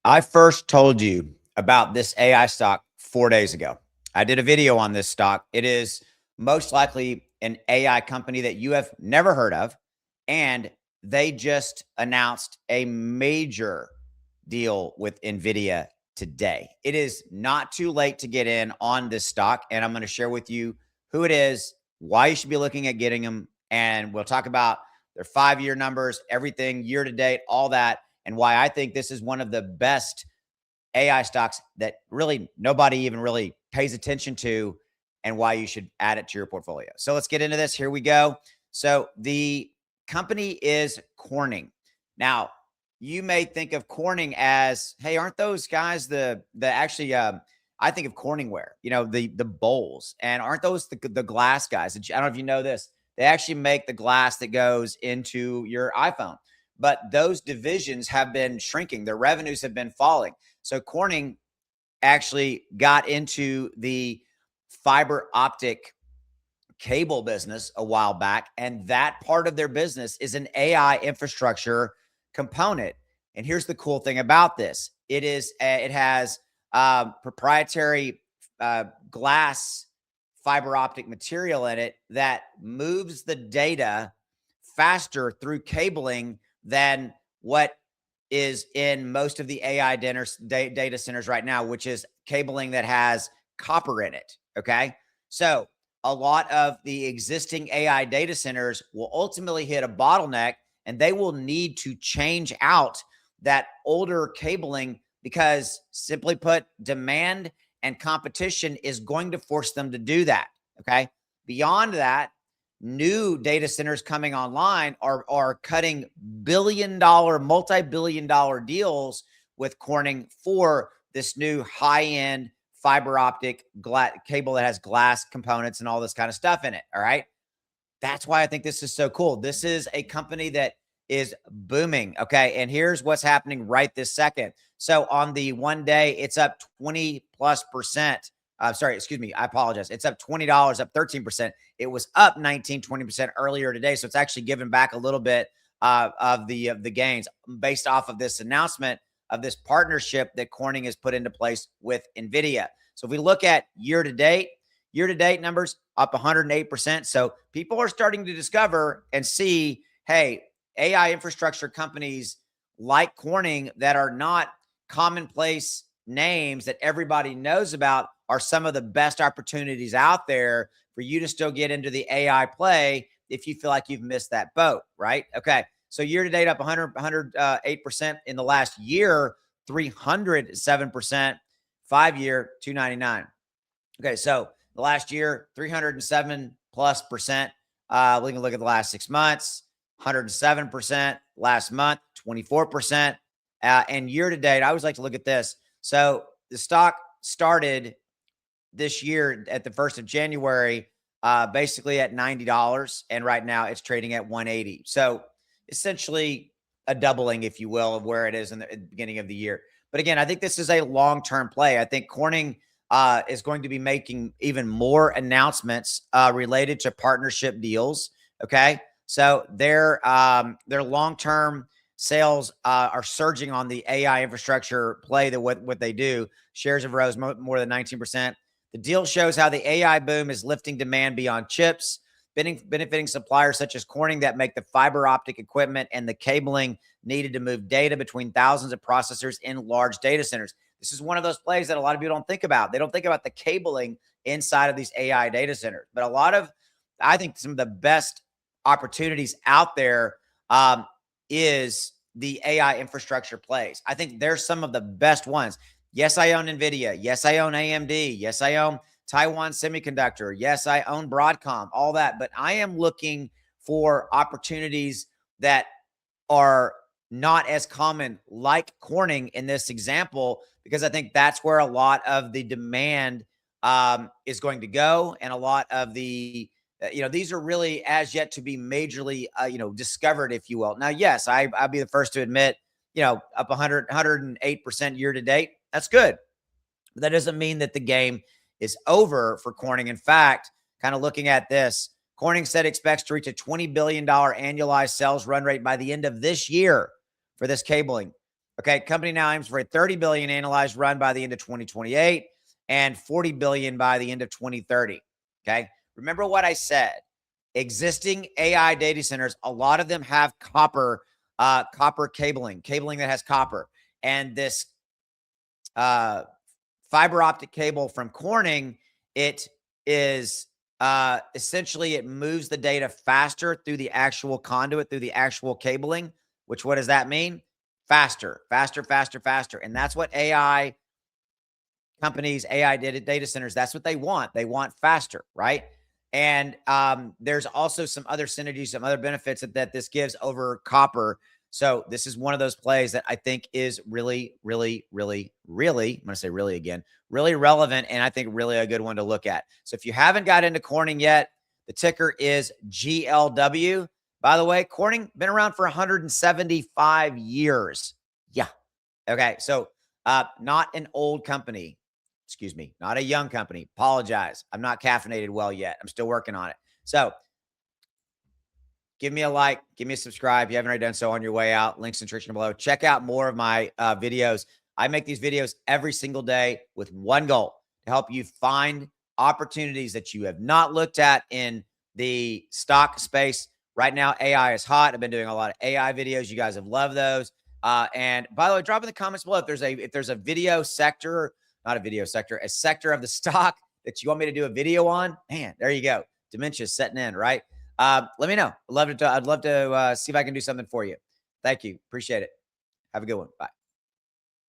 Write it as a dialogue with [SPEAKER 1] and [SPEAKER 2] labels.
[SPEAKER 1] I first told you about this AI stock 4 days ago. I did a video on this stock. It is most likely an AI company that you have never heard of. And they just announced a major deal with NVIDIA today. It is not too late to get in on this stock. And I'm going to share with you who it is, why you should be looking at getting them. And we'll talk about their 5-year numbers, everything year to date, all that, and why I think this is one of the best AI stocks that really nobody even really pays attention to, and why you should add it to your portfolio. So let's get into this. Here we go. So the company is Corning. Now, you may think of Corning as, hey, aren't those guys the actually I think of Corningware, the bowls, and aren't those the glass guys? I don't know if you know this. They actually make the glass that goes into your iPhone. But those divisions have been shrinking. Their revenues have been falling. So Corning actually got into the fiber optic cable business a while back. And that part of their business is an AI infrastructure component. And here's the cool thing about this. It has proprietary glass fiber optic material in it that moves the data faster through cabling than what is in most of the AI data centers right now, which is cabling that has copper in it. Okay. So a lot of the existing AI data centers will ultimately hit a bottleneck, and they will need to change out that older cabling because, simply put, demand and competition is going to force them to do that. Okay. Beyond that, new data centers coming online are cutting billion-dollar, multi-billion-dollar deals with Corning for this new high-end fiber optic cable that has glass components and all this kind of stuff in it. All right. That's why I think this is so cool. This is a company that is booming. Okay. And here's what's happening right this second. So on the 1 day, it's up 20+%. Sorry, excuse me. I apologize. It's up $20, up 13%. It was up 19, 20% earlier today. So it's actually given back a little bit of the gains based off of this announcement of this partnership that Corning has put into place with NVIDIA. So if we look at year-to-date numbers, up 108%. So people are starting to discover and see, hey, AI infrastructure companies like Corning that are not commonplace names that everybody knows about are some of the best opportunities out there for you to still get into the AI play if you feel like you've missed that boat, right? Okay. So year to date up 108% in the last year, 307%, 5-year, 299. Okay. So the last year, 307+%. We can look at the last 6 months, 107%. Last month, 24%. And year to date, I always like to look at this. So the stock started this year at the 1st of January, basically at $90. And right now it's trading at 180. So essentially a doubling, if you will, of where it is in the beginning of the year. But again, I think this is a long-term play. I think Corning is going to be making even more announcements related to partnership deals. Okay. So their long-term sales are surging on the AI infrastructure play, that what they do. Shares have rose more than 19%. The deal shows how the AI boom is lifting demand beyond chips, benefiting suppliers such as Corning that make the fiber optic equipment and the cabling needed to move data between thousands of processors in large data centers. This is one of those plays that a lot of people don't think about. They don't think about the cabling inside of these AI data centers. But I think some of the best opportunities out there is the AI infrastructure plays. I think there's some of the best ones. Yes, I own NVIDIA. Yes, I own AMD. Yes, I own Taiwan Semiconductor. Yes, I own Broadcom, all that. But I am looking for opportunities that are not as common, like Corning in this example, because I think that's where a lot of the demand is going to go. And a lot of the, these are really as yet to be majorly, discovered, if you will. Now, yes, I'll be the first to admit, up 108% year to date. That's good. But that doesn't mean that the game is over for Corning. In fact, kind of looking at this, Corning said expects to reach a $20 billion annualized sales run rate by the end of this year for this cabling. Okay, company now aims for a 30 billion annualized run by the end of 2028 and 40 billion by the end of 2030. Okay, remember what I said. Existing AI data centers, a lot of them have copper cabling that has copper, and this uh, fiber optic cable from Corning, it is essentially it moves the data faster through the actual conduit, through the actual cabling. Which what does that mean? Faster, faster, faster, faster, and that's what AI companies, AI data centers, that's what they want. They want faster, right? And there's also some other synergies, some other benefits that this gives over copper. So this is one of those plays that I think is really, really, really, really, I'm going to say really again, really relevant, and I think really a good one to look at. So if you haven't got into Corning yet, the ticker is GLW. By the way, Corning been around for 175 years. Yeah. Okay. So not an old company. Excuse me, not a young company. Apologize. I'm not caffeinated well yet. I'm still working on it. So give me a like, give me a subscribe. If you haven't already done so on your way out, links in the description below. Check out more of my videos. I make these videos every single day with one goal to help you find opportunities that you have not looked at in the stock space. Right now, AI is hot. I've been doing a lot of AI videos. You guys have loved those. And by the way, drop in the comments below if there's a video sector, not a video sector, a sector of the stock that you want me to do a video on. Man, there you go. Dementia's setting in, right? Let me know. I'd love to see if I can do something for you. Thank you. Appreciate it. Have a good one. Bye.